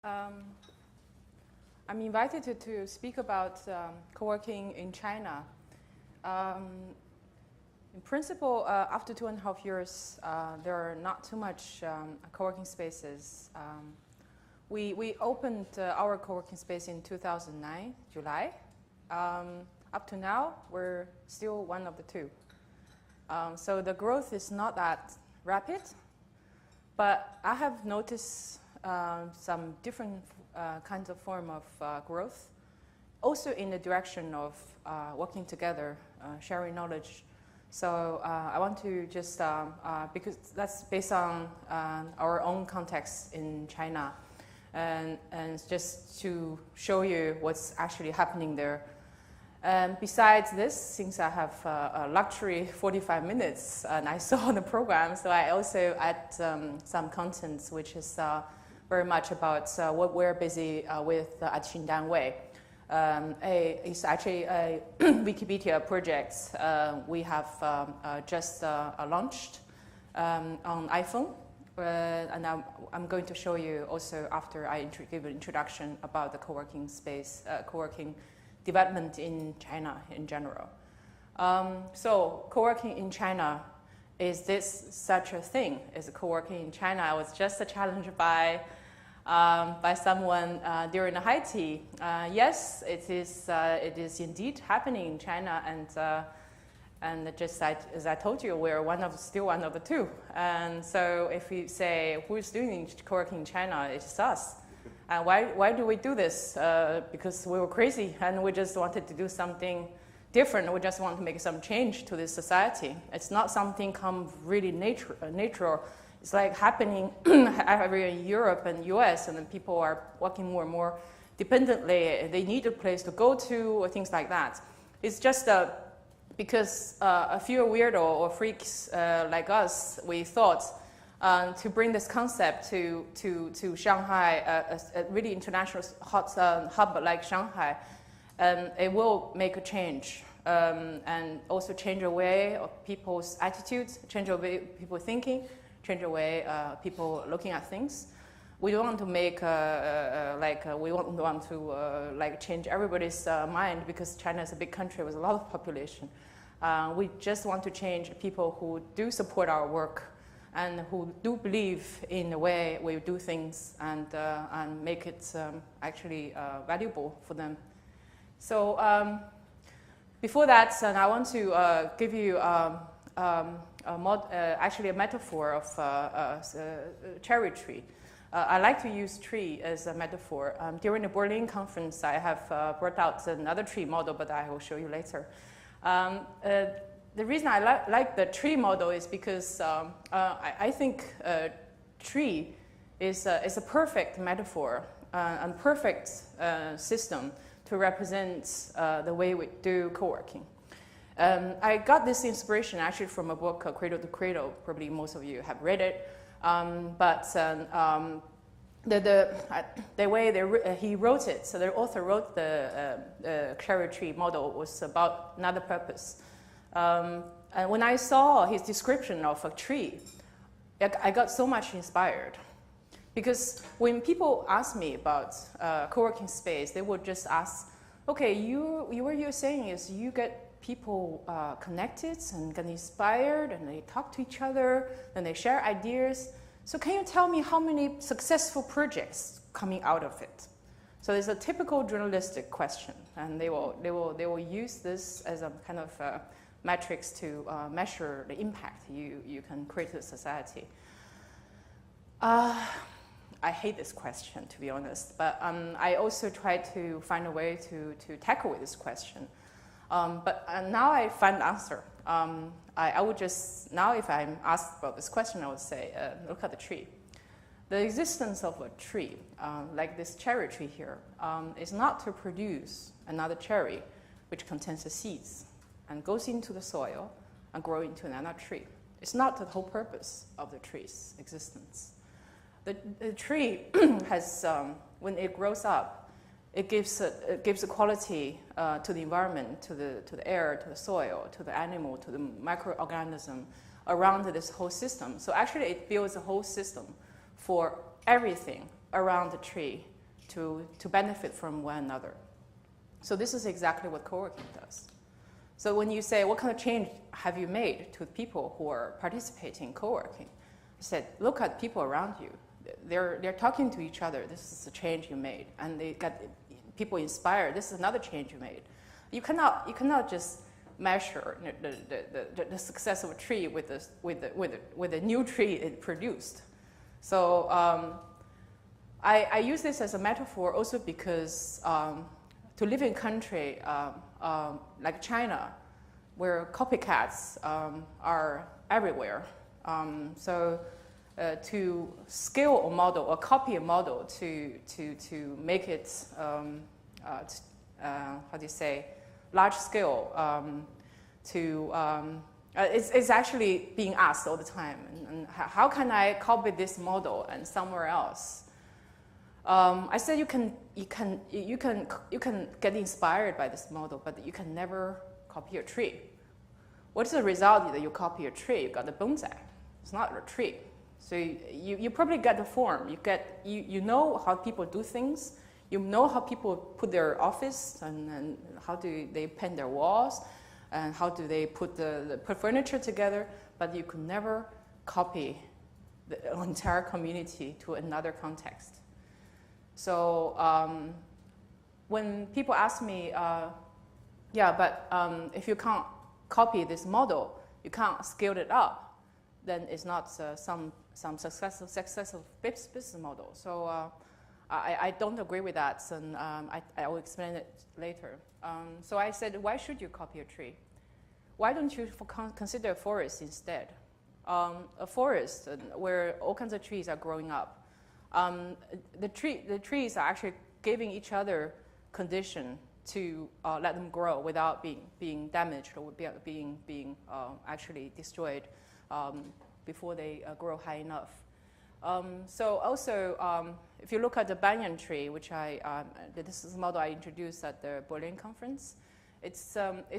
Um, I'm invited to speak about co-working in China. In principle, after 2.5 years, there are not too much co-working spaces. We opened our co-working space in 2009, July. Up to now, we're still one of the two. So the growth is not that rapid, but I have noticed some different kinds of form of growth, also in the direction of working together, sharing knowledge. So I want to just, because that's based on our own context in China, and just to show you what's actually happening there. Besides this, since I have a luxury 45 minutes and I saw the program, so I also add some contents which is very much about what we're busy with at Xindanwei. It's actually a Wikipedia project we have just launched on iPhone. And I'm going to show you also after I give an introduction about the co-working space, co-working development in China in general. So co-working in China, is this such a thing? Is co-working in China? I was just challenged by someone during the high tea. Yes, it is indeed happening in China, and just as I told you, we're still one of the two. And so if we say who's doing co-working in China, it's us. And why do we do this? Because we were crazy and we just wanted to do something different. We just want to make some change to this society. It's not something really natural. It's like happening everywhere in Europe and US, and then people are working more and more dependently. They need a place to go to or things like that. It's just because a few weirdo or freaks like us, we thought to bring this concept to Shanghai, a really international hot hub like Shanghai, it will make a change and also change the way of people's attitudes, change the way people thinking, change the way people looking at things. We don't want to make we want to change everybody's mind, because China is a big country with a lot of population. We just want to change people who do support our work and who do believe in the way we do things and make it actually valuable for them. So before that, I want to give you actually a metaphor of a cherry tree. I like to use tree as a metaphor. During the Berlin conference, I have brought out another tree model, but I will show you later. The reason I like the tree model is because I think tree is a perfect metaphor and perfect system to represent the way we do co-working. I got this inspiration actually from a book, Cradle to Cradle. Probably most of you have read it. But the way he wrote it, so the author wrote the cherry tree model was about another purpose. And when I saw his description of a tree, I got so much inspired. Because when people ask me about co-working space, they would just ask, okay, what you're saying is you get people connected and get inspired, and they talk to each other, and they share ideas. So can you tell me how many successful projects coming out of it? So it's a typical journalistic question, and they will use this as a kind of metrics to measure the impact you can create to society. I hate this question, to be honest, but I also try to find a way to tackle this question. But now I find the answer. I would just, now if I'm asked about this question, I would say, look at the tree. The existence of a tree, like this cherry tree here, is not to produce another cherry which contains the seeds and goes into the soil and grow into another tree. It's not the whole purpose of the tree's existence. The tree has, when it grows up, it gives a quality to the environment, to the air, to the soil, to the animal, to the microorganism around this whole system. So actually it builds a whole system for everything around the tree to benefit from one another. So this is exactly what coworking does. So when you say, what kind of change have you made to the people who are participating in coworking? I said, look at people around you. They're talking to each other. This is the change you made. And they got people inspired. This is another change you made. You cannot just measure the success of a tree with the new tree it produced. So I use this as a metaphor also because to live in a country like China, where copycats are everywhere, to scale a model or copy a model to make it how do you say, large scale, it's actually being asked all the time. And how can I copy this model and somewhere else? I said you can get inspired by this model, but you can never copy a tree. What's the result that you copy a tree? You got a bonsai. It's not a tree. So you probably get the form. You know how people do things. You know how people put their office and how do they paint their walls and how do they put put furniture together, but you could never copy the entire community to another context. So when people ask me, if you can't copy this model, you can't scale it up, then it's not some successful business model. So I don't agree with that, and I will explain it later. So I said, why should you copy a tree? Why don't you consider a forest instead? A forest where all kinds of trees are growing up. The trees are actually giving each other condition to let them grow without being damaged or being actually destroyed before they grow high enough. So also, if you look at the banyan tree, which this is a model I introduced at the Berlin conference, it's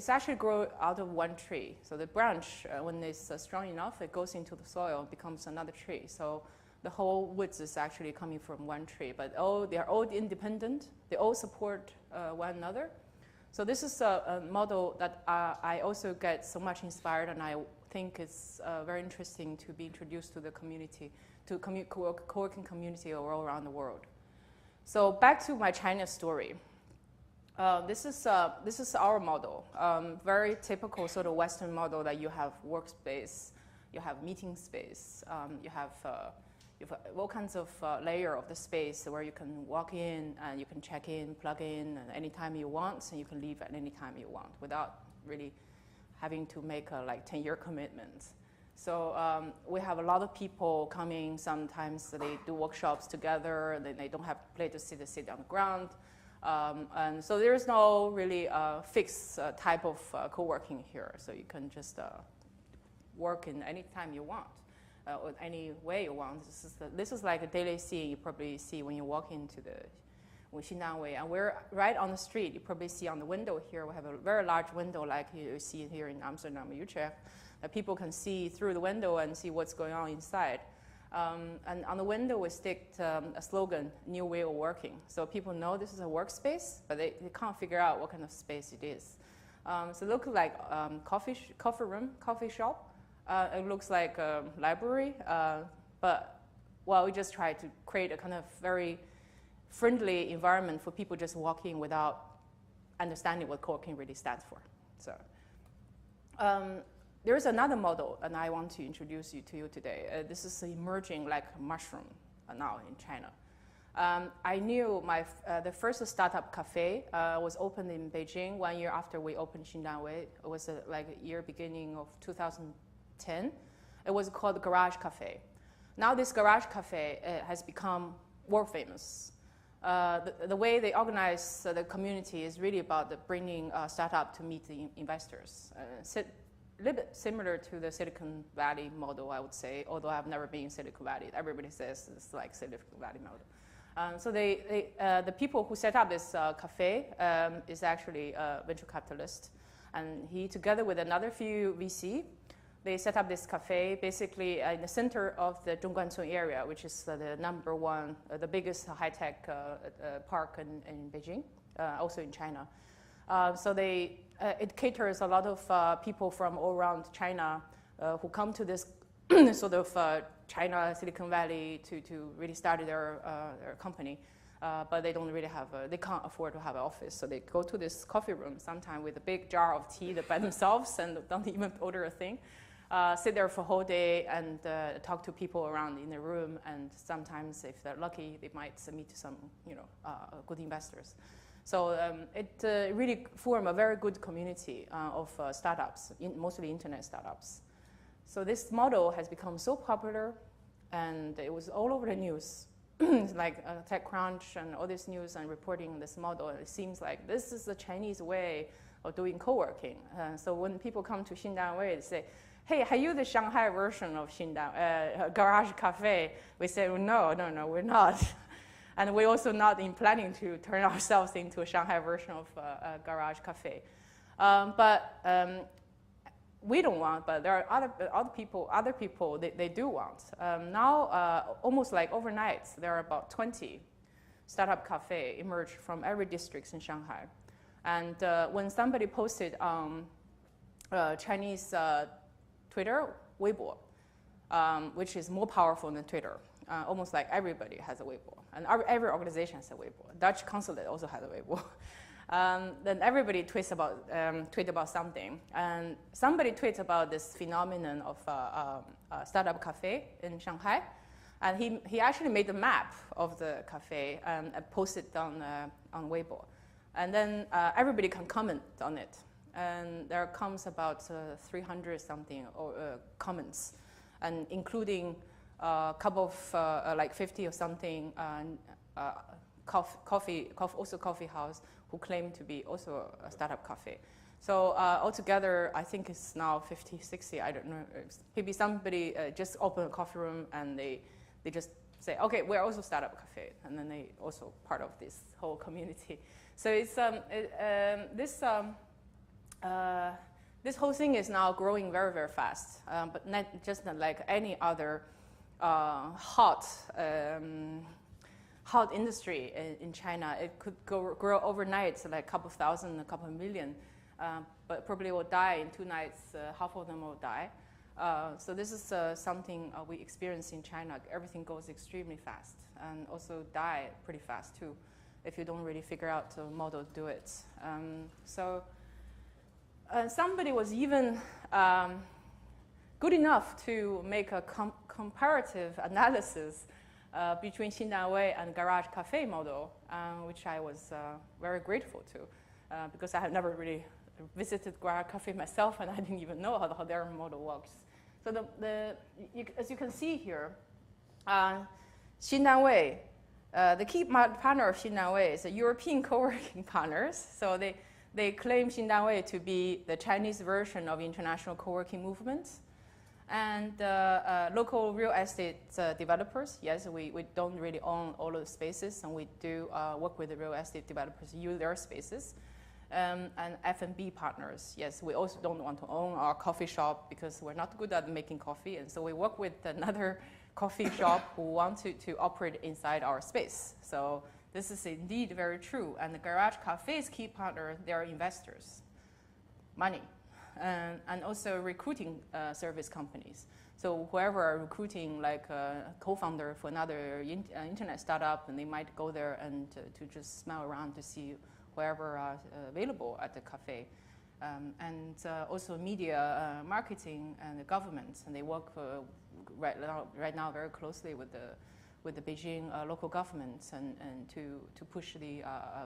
actually grow out of one tree. So the branch, when it's strong enough, it goes into the soil and becomes another tree. So the whole woods is actually coming from one tree, but they're all independent. They all support one another. So this is a model that I also get so much inspired, and I think it's very interesting to be introduced to the community, to co-working community all around the world. So back to my China story. This is our model, very typical sort of Western model that you have workspace, you have meeting space, you have all kinds of layer of the space where you can walk in and you can check in, plug in anytime you want, and you can leave at any time you want without really having to make a 10-year commitment. So we have a lot of people coming. Sometimes they do workshops together, and then they don't have a place to sit. They sit on the ground. And so there is no really fixed type of co-working here. So you can just work in any time you want. Or any way you want. This is like a daily scene you probably see when you walk into the Xinjiang Way. And we're right on the street. You probably see on the window here, we have a very large window like you see here in Amsterdam, Utrecht, that people can see through the window and see what's going on inside. And on the window we stick a slogan, new way of working. So people know this is a workspace, but they can't figure out what kind of space it is. So it looks like coffee room, coffee shop. It looks like a library, but we just try to create a kind of very friendly environment for people just walking without understanding what co-working really stands for. So there is another model, and I want to introduce to you today. This is emerging like a mushroom now in China. I knew the first startup cafe was opened in Beijing 1 year after we opened Xinjiang Way. It was year beginning of 2010. It was called Garage Cafe. Now this Garage Cafe has become world famous. The way they organize the community is really about bringing a startup to meet the investors. A little bit similar to the Silicon Valley model, I would say, although I've never been in Silicon Valley. Everybody says it's like Silicon Valley model. So the people who set up this cafe is actually a venture capitalist. And he, together with another few VC, they set up this cafe basically in the center of the Zhongguancun area, which is the number one, the biggest high-tech park in Beijing, also in China. So it caters a lot of people from all around China who come to this sort of China, Silicon Valley to really start their company. But they don't really have, they can't afford to have an office. So they go to this coffee room sometime with a big jar of tea by themselves and don't even order a thing. Sit there for a whole day and talk to people around in the room. And sometimes, if they're lucky, they might meet some, good investors. So it really formed a very good community of startups, mostly internet startups. So this model has become so popular, and it was all over the news. Like TechCrunch and all this news and reporting this model. It seems like this is the Chinese way of doing co-working. So when people come to Xindanwei, they say, hey, are you the Shanghai version of Garage Cafe? We say, no, we're not. And we're also not in planning to turn ourselves into a Shanghai version of Garage Cafe. We don't want, but there are other people they do want. Now, almost like overnight, there are about 20 startup cafe emerged from every district in Shanghai. And when somebody posted on Chinese Twitter, Weibo, which is more powerful than Twitter, almost like everybody has a Weibo, and every organization has a Weibo. Dutch consulate also has a Weibo. Then everybody tweet about something, and somebody tweets about this phenomenon of a startup cafe in Shanghai, and he actually made a map of the cafe and posted it on Weibo, and then everybody can comment on it, and there comes about 300 something comments, and including a couple of like 50 or something coffee house who claim to be also a startup cafe. So altogether, I think it's now 50, 60, I don't know. Maybe somebody just opened a coffee room and they just say, okay, we're also startup cafe, and then they also part of this whole community. So it's this whole thing is now growing very, very fast, but not like any other hot industry in China. It could grow overnight, so like a couple of thousand, a couple of million, but probably will die in 2 nights. Half of them will die. So this is something we experience in China. Everything goes extremely fast, and also die pretty fast too, if you don't really figure out the model to do it. Somebody was even good enough to make a comparative analysis between Xindanwei and Garage Cafe model, which I was very grateful to, because I had never really visited Garage Cafe myself, and I didn't even know how their model works. So as you can see here, Xindanwei, the key partner of Xindanwei is the European co-working partners. So they claim Xindanwei to be the Chinese version of international co-working movement. And local real estate developers, yes, we don't really own all of the spaces, and we do work with the real estate developers, use their spaces. And F&B partners, yes, we also don't want to own our coffee shop because we're not good at making coffee, and so we work with another coffee shop who want to operate inside our space. So this is indeed very true. And the Garage Cafe's key partner, they are investors, money. And also recruiting service companies. So whoever are recruiting like a co-founder for another internet startup, and they might go there and to just smell around to see whoever are available at the cafe. And also media, marketing, and the government. And they work right now very closely with the Beijing local government and to push the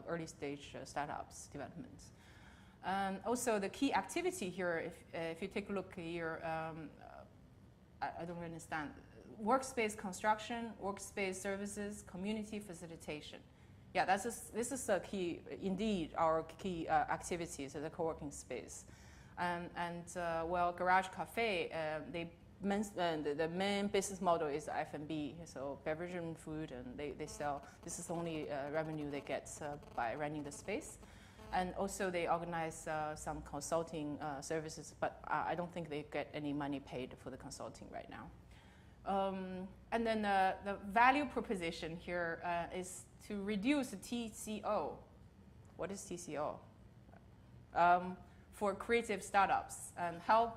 early stage startups developments. Also, the key activity here, if you take a look here, I don't understand. Workspace construction, workspace services, community facilitation. Yeah, this is a key, indeed, our key activities at the co-working space. Well, Garage Cafe, the main business model is F&B, so beverage and food, and they sell. This is the only revenue they get by renting the space. And also they organize some consulting services, but I don't think they get any money paid for the consulting right now. And then the value proposition here is to reduce the TCO. What is TCO? For creative startups and help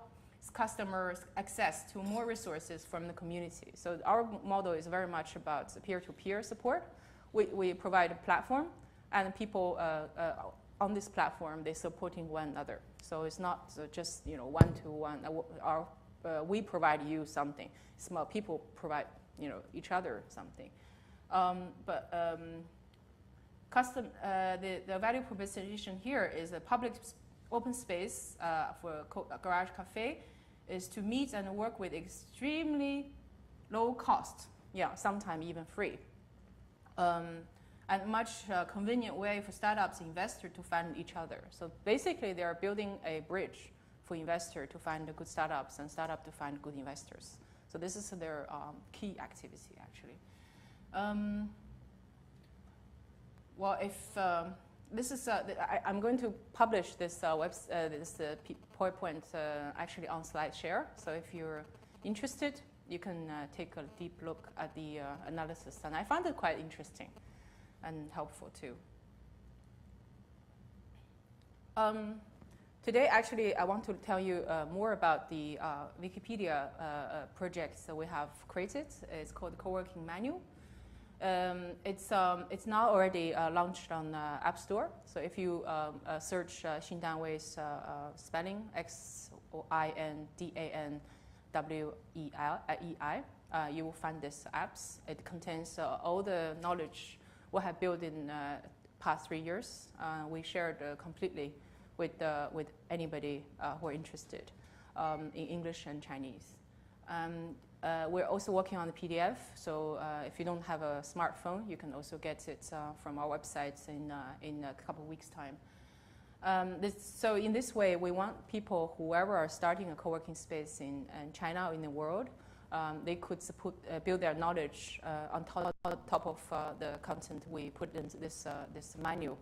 customers access to more resources from the community. So our model is very much about peer-to-peer support. We provide a platform, and people on this platform, they're supporting one another. So it's not just one-to-one. We provide you something. Small people provide each other something. The value proposition here is a public open space for a garage cafe is to meet and work with extremely low cost, sometimes even free, and much convenient way for startups, investors to find each other. So basically, they are building a bridge for investors to find the good startups and startups to find good investors. So this is their key activity, actually. Well, if this is, I'm going to publish this PowerPoint actually on SlideShare. So if you're interested, you can take a deep look at the analysis. And I found it quite interesting and helpful too. Today, actually, I want to tell you more about the Wikipedia projects that we have created. It's called Coworking Manual. It's now already launched on App Store. So if you search Xin Danwei's spelling, XINDANWEI, you will find this apps. It contains all the knowledge we have built in past 3 years. We shared completely with anybody who are interested in English and Chinese. We're also working on the PDF, so if you don't have a smartphone, you can also get it from our website in a couple of weeks' time. So in this way, we want people, whoever are starting a co-working space in China or in the world, they could build their knowledge on top of the content we put into this manual.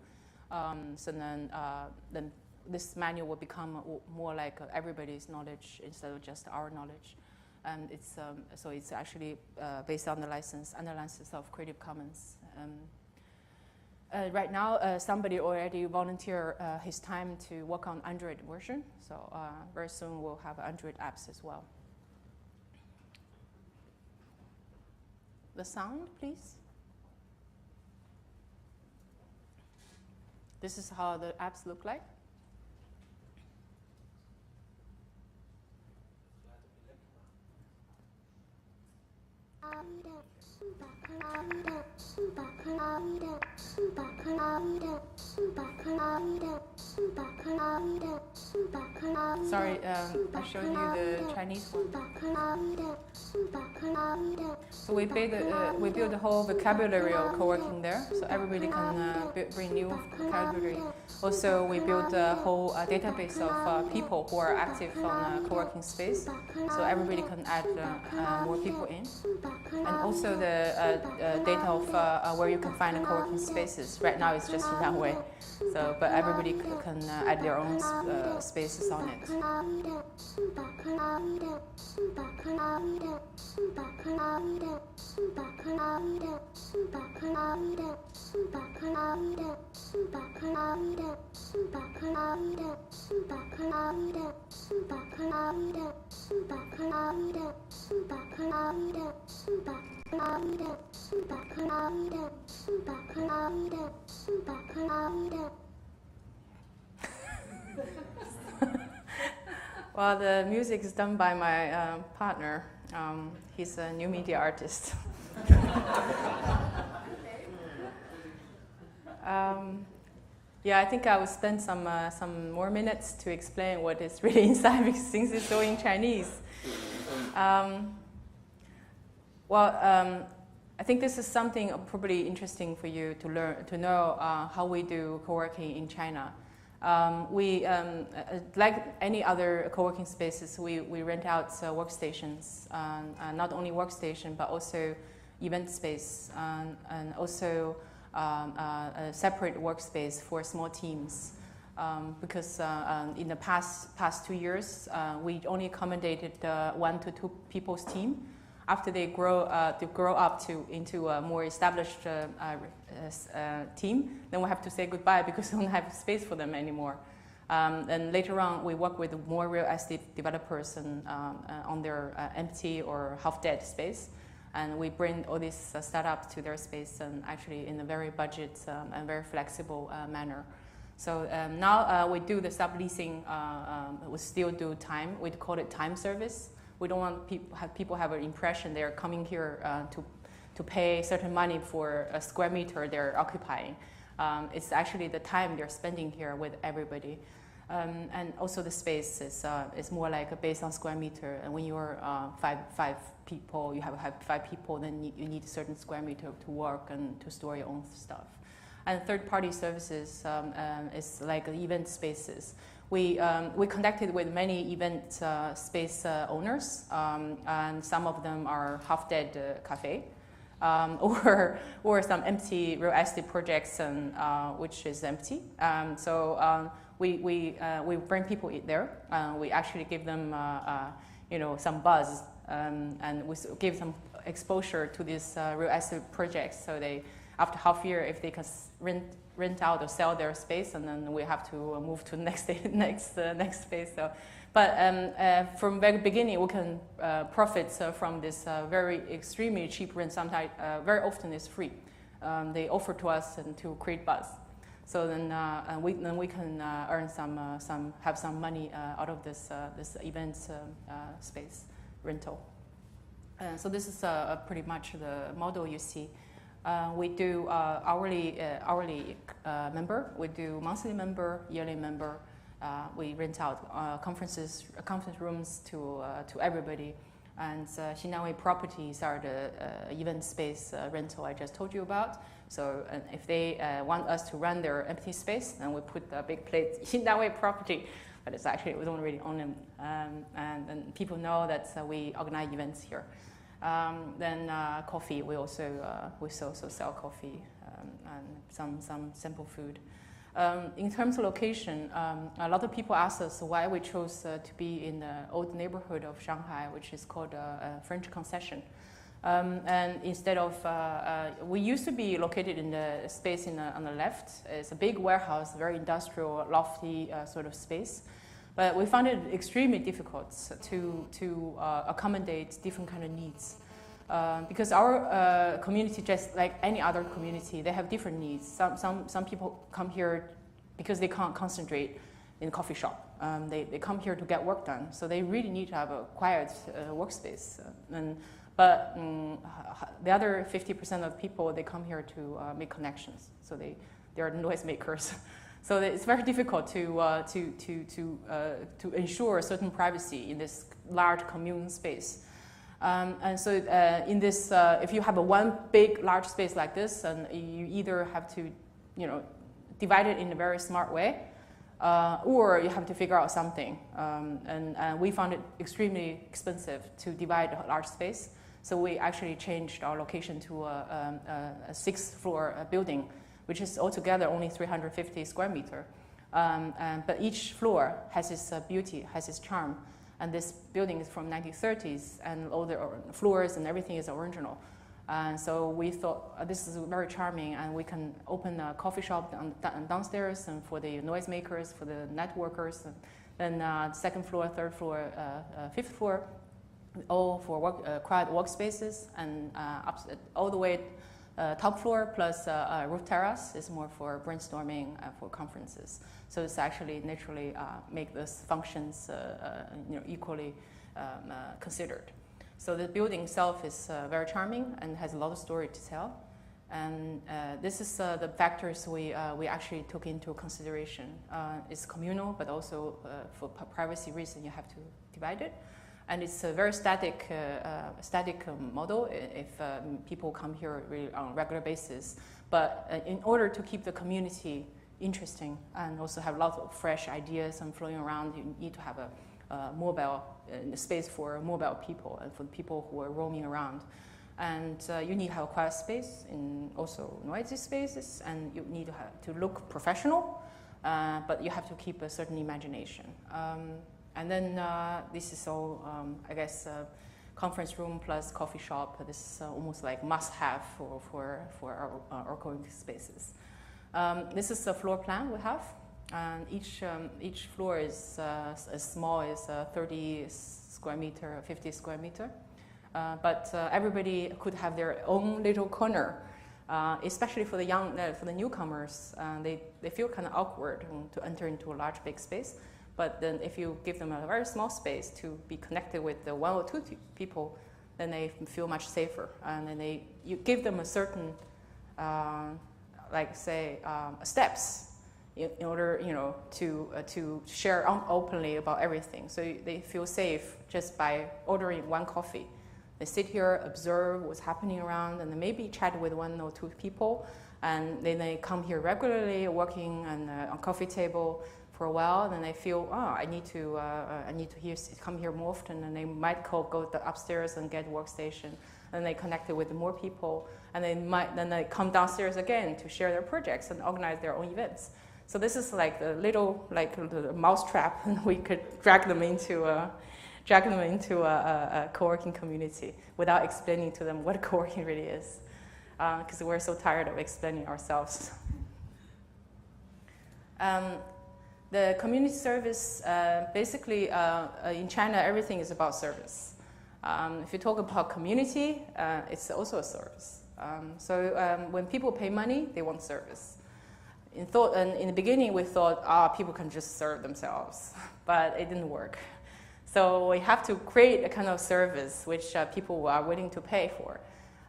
So then this manual will become more like everybody's knowledge instead of just our knowledge. And it's so it's actually based on the license of Creative Commons. Right now, somebody already volunteered his time to work on Android version. So very soon we'll have Android apps as well. The sound, please. This is how the apps look like. Sorry, I showed you the Chinese one. So we build the whole vocabulary of co-working there, so everybody can bring new vocabulary. Also, we build a whole database of people who are active on a co-working space, so everybody can add more people in. And also the data of where you can find the co-working spaces. Right now it's just in that way. So, but everybody can add their own spaces on it. Well, the music is done by my partner. He's a new media artist. Yeah, I think I will spend some more minutes to explain what is really inside because things is all in Chinese. I think this is something probably interesting for you to learn, to know how we do co-working in China. We, like any other co-working spaces, we rent out workstations, not only workstation, but also event space, and also a separate workspace for small teams. because in the past 2 years, we only accommodated 1 to 2 people's team. After they grow up into a more established team, then we have to say goodbye because we don't have space for them anymore. And later on, we work with more real estate developers and, on their empty or half-dead space. And we bring all these startups to their space and actually in a very budget and very flexible manner. So now we do the subleasing, we still do time. We call it time service. We don't want people have an impression they're coming here to pay certain money for a square meter they're occupying. It's actually the time they're spending here with everybody. And also the space is more like based on square meter. And when you're five people, you have 5 people, then you need a certain square meter to work and to store your own stuff. And third-party services is like event spaces. We connected with many event space owners, and some of them are half-dead cafe, or some empty real estate projects, and which is empty. So we bring people in there. We actually give them some buzz, and we give them exposure to these real estate projects. So they, after half year, if they can rent out or sell their space, and then we have to move to the next space. So, but from very beginning, we can profit from this very extremely cheap rent. Sometimes, very often, it's free. They offer to us and to create buzz. So then we can earn have some money out of this event space rental. So this is pretty much the model you see. We do hourly member. We do monthly member, yearly member. We rent out conference rooms to everybody. And Xinjiang Properties are the event space rental I just told you about. So if they want us to run their empty space, then we put a big plate Xinjiang Property. But it's actually, we don't really own them. And people know that we organize events here. Then coffee, we also sell coffee and some simple food. In terms of location, a lot of people ask us why we chose to be in the old neighborhood of Shanghai, which is called French Concession. And instead of, we used to be located in the space on the left. It's a big warehouse, very industrial, lofty sort of space. But we found it extremely difficult to accommodate different kind of needs. Because our community, just like any other community, they have different needs. Some people come here because they can't concentrate in a coffee shop. They come here to get work done, so they really need to have a quiet workspace. But the other 50% of people, they come here to make connections. So they are noise makers. So it's very difficult to ensure certain privacy in this large commune space. And so in this, if you have one big, large space like this, and you either have to, divide it in a very smart way, or you have to figure out something. And we found it extremely expensive to divide a large space. So we actually changed our location to a 6th floor building, which is altogether only 350 square meter. But each floor has its beauty, has its charm. And this building is from 1930s, and all the floors and everything is original. And so we thought this is very charming, and we can open a coffee shop downstairs, and for the noisemakers, for the networkers, and then 2nd floor, 3rd floor, 5th floor, all for quiet workspaces, and all the way top floor plus roof terrace is more for brainstorming for conferences. So it's actually naturally make those functions equally considered. So the building itself is very charming and has a lot of story to tell. And this is the factors we actually took into consideration. It's communal, but also for privacy reason, you have to divide it. And it's a very static model if people come here really on a regular basis. But in order to keep the community interesting and also have lots of fresh ideas and flowing around, you need to have a mobile space for mobile people and for people who are roaming around. And you need to have a quiet space in also noisy spaces, and you need to look professional. but you have to keep a certain imagination. And then this is all, I guess, conference room plus coffee shop. This is almost like must-have for our co-working spaces. This is the floor plan we have. And each floor is as small as 30 square meter, 50 square meter. But everybody could have their own little corner, especially for the newcomers. They feel kind of awkward to enter into a large, big space. But then if you give them a very small space to be connected with the 1 or 2 people, then they feel much safer. And then you give them a certain, steps in order, to share openly about everything. So they feel safe just by ordering 1 coffee. They sit here, observe what's happening around, and then maybe chat with 1 or 2 people. And then they come here regularly, working on coffee table for a while. Then they feel, I need to come here more often. And they might go upstairs and get workstation. And they connected with more people. And then they come downstairs again to share their projects and organize their own events. So this is like the little mousetrap, and we could drag them into a co-working community without explaining to them what co-working really is, because we're so tired of explaining ourselves. The community service, basically, in China, everything is about service. If you talk about community, it's also a service. So when people pay money, they want service. In the beginning, we thought, people can just serve themselves, but it didn't work. So we have to create a kind of service which people are willing to pay for.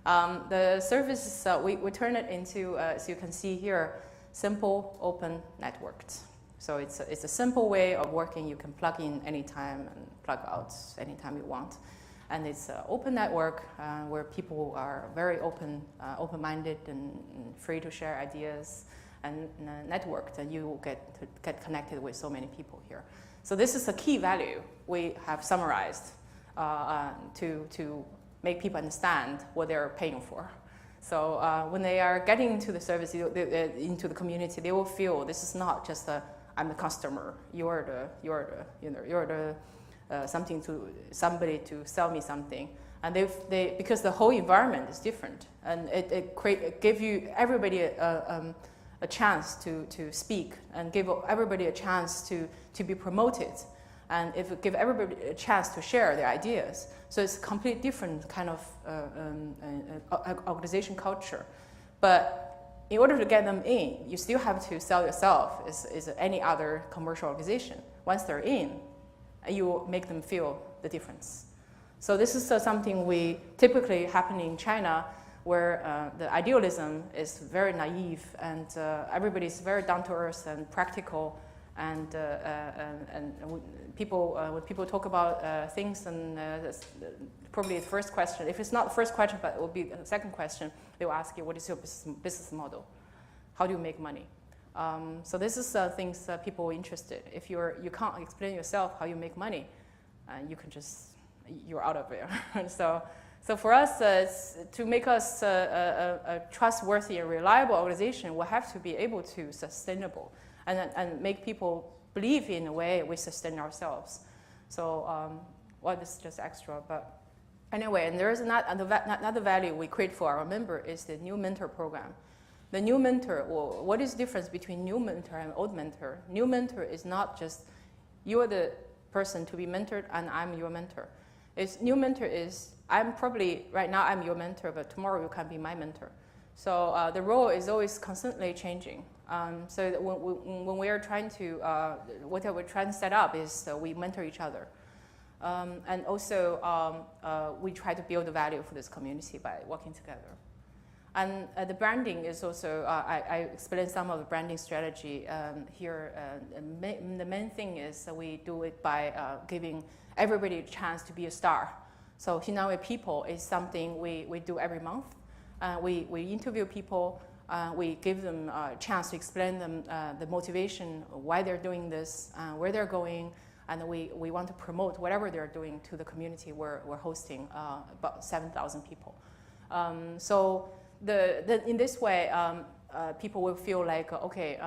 The service, we turn it into, as you can see here, simple, open, networked. So it's a simple way of working. You can plug in anytime and plug out anytime you want. And it's an open network where people are very open-minded and free to share ideas and networked, and you get connected with so many people here. So this is a key value we have summarized to make people understand what they're paying for. So when they are getting into the service, into the community, they will feel this is not just I'm the customer. You're somebody to sell me something. And because the whole environment is different, and it gives you everybody a chance to speak, and give everybody a chance to be promoted, and give everybody a chance to share their ideas. So it's a completely different kind of organization culture. But in order to get them in, you still have to sell yourself as any other commercial organization. Once they're in, you make them feel the difference. So this is something we typically happen in China, where the idealism is very naive, and everybody's very down to earth and practical, and when people talk about things, and probably the first question, if it's not the first question, but it will be the second question, they will ask you, what is your business model? How do you make money? So this is things people are interested. If you can't explain yourself how you make money, you're out of there. So for us, to make us a trustworthy and reliable organization, we'll have to be able to sustainable and make people believe in a way we sustain ourselves. So, this is just extra, but anyway, and there is another value we create for our member is the new mentor program. The new mentor, well, what is the difference between new mentor and old mentor? New mentor is not just you're the person to be mentored and I'm your mentor. New mentor is right now I'm your mentor, but tomorrow you can be my mentor. So the role is always constantly changing. So that when we are trying to, what we're trying to set up is we mentor each other. And also we try to build the value for this community by working together. And the branding is also, I explained some of the branding strategy here. The main thing is we do it by giving everybody a chance to be a star. So Xinjiang People is something we do every month. We interview people. We give them a chance to explain them the motivation, why they're doing this, where they're going, and we want to promote whatever they're doing to the community. We're hosting about 7,000 people. In this way, people will feel like, okay,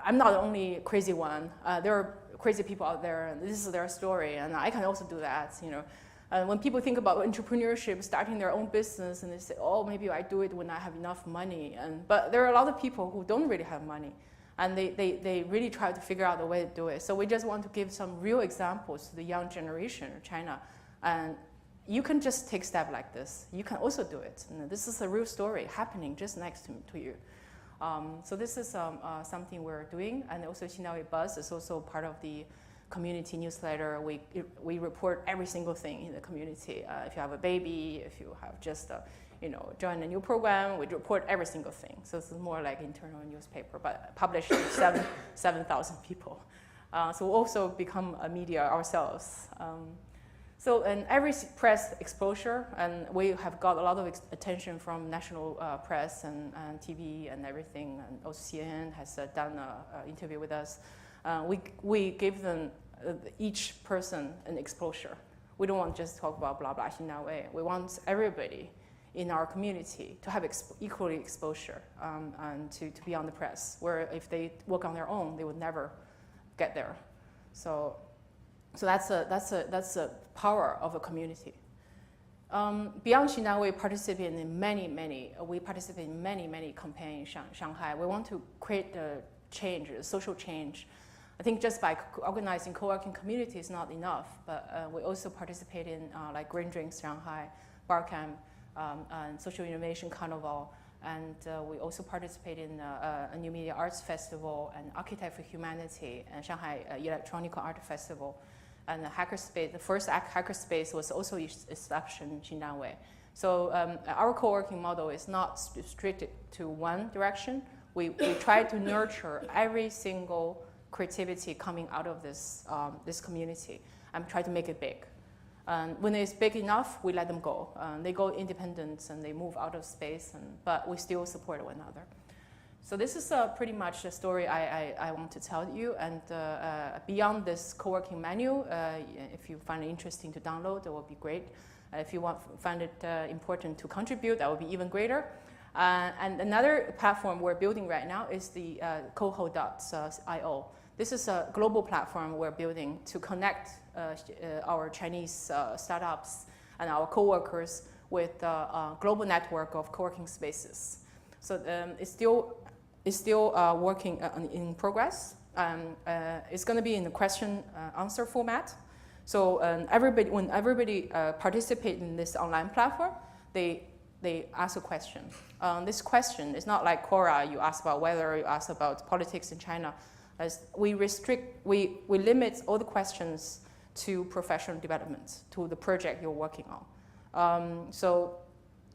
I'm not the only crazy one. There are crazy people out there, and this is their story, and I can also do that. When people think about entrepreneurship, starting their own business, and they say, "Oh, maybe I do it when I have enough money." But there are a lot of people who don't really have money, and they really try to figure out a way to do it. So we just want to give some real examples to the young generation of China, and you can just take steps like this. You can also do it. This is a real story happening just next to you. So this is something we're doing, and also Xinjiang Buzz is also part of the community newsletter. We report every single thing in the community. If you have a baby, if you have just joined a new program, we report every single thing. So it's more like internal newspaper, but published to 7,000 people. So we'll also become a media ourselves. So in every press exposure, and we have got a lot of attention from national press and TV and everything, and also CNN has done an interview with us. We give them, each person, an exposure. We don't want to just talk about blah blah Xinjiang Way. We want everybody in our community to have equally exposure and to be on the press, where if they work on their own, they would never get there. So that's a power of a community. Beyond Xinjiang, we participate in many campaigns in Shanghai. We want to create the change, social change. I think just by organizing co-working community is not enough, but we also participate in like Green Drinks Shanghai, Bar Camp, and Social Innovation Carnival. And we also participate in a New Media Arts Festival and Architect for Humanity and Shanghai Electronic Art Festival. And the hackerspace, the first hackerspace was also established in Xinjiang Way. So our co-working model is not restricted to one direction. We try to nurture every single creativity coming out of this community and try to make it big. And when it's big enough, we let them go. They go independent and they move out of space, but we still support one another. So this is pretty much the story I want to tell you. And beyond this co-working menu, if you find it interesting to download, that would be great. If you find it important to contribute, that would be even greater. And another platform we're building right now is the Coho.io. This is a global platform we're building to connect our Chinese startups and our co-workers with a global network of co-working spaces. So it's still working in progress. It's going to be in the question-answer format. So when everybody participates in this online platform, they ask a question. This question is not like Quora, you ask about weather, you ask about politics in China. As we limit all the questions to professional development, to the project you're working on.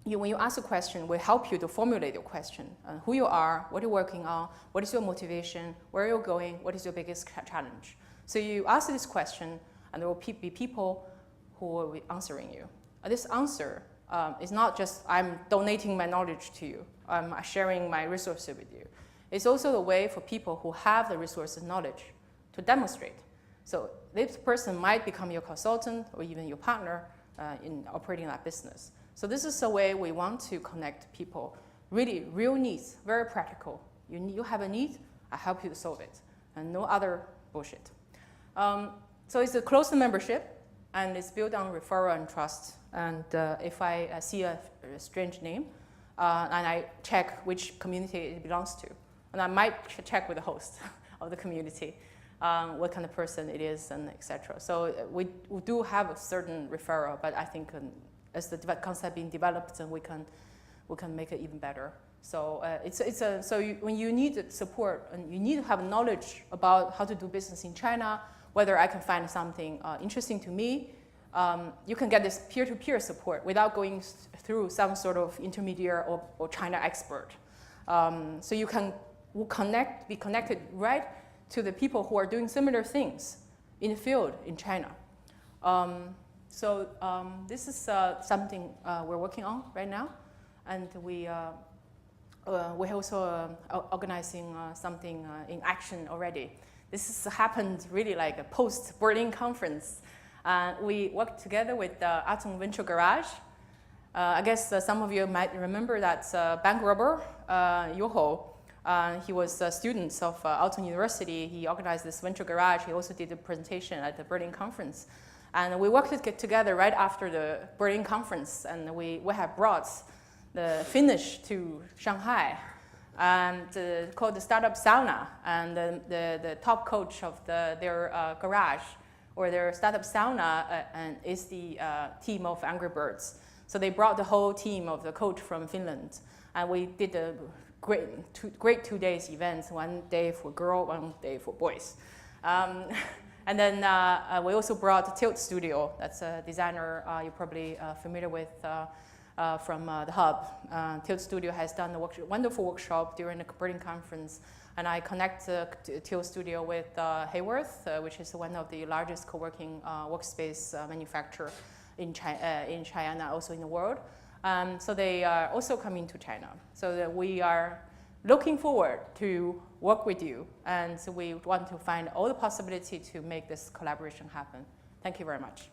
When you ask a question, we help you to formulate your question. Who you are, what you're working on, what is your motivation, where you're going, what is your biggest challenge. So you ask this question, and there will be people who will be answering you. This answer is not just I'm donating my knowledge to you, I'm sharing my resources with you. It's also a way for people who have the resources and knowledge to demonstrate. So this person might become your consultant or even your partner in operating that business. So this is a way we want to connect people, really real needs, very practical. You have a need, I help you to solve it, and no other bullshit. So it's a closed membership, and it's built on referral and trust. And if I see a strange name, and I check which community it belongs to, and I might check with the host of the community, what kind of person it is, and etc. So we do have a certain referral, but I think as the concept being developed, and we can make it even better. So when you need support and you need to have knowledge about how to do business in China, whether I can find something interesting to me, you can get this peer-to-peer support without going through some sort of intermediary or China expert. So you can be connected right to the people who are doing similar things in the field in China. This is something we're working on right now, and we're also organizing something in action already. This has happened really like a post-Berlin conference. We worked together with Atom Venture Garage. I guess some of you might remember that bank robber, Yoho, He was a student of Alton University. He organized this venture garage. He also did a presentation at the Berlin conference. And we worked together right after the Berlin conference, and we have brought the Finnish to Shanghai, and called the Startup Sauna. And the top coach of their garage, or their Startup Sauna, is the team of Angry Birds. So they brought the whole team of the coach from Finland, and we did a great 2 days events, 1 day for girls, 1 day for boys. And then we also brought Tilt Studio. That's a designer you're probably familiar with from the Hub. Tilt Studio has done a wonderful workshop during the Berlin conference. And I connect Tilt Studio with Hayworth, which is one of the largest co-working workspace manufacturer in China, also in the world. So they are also coming to China. So that we are looking forward to work with you, and so we want to find all the possibility to make this collaboration happen. Thank you very much.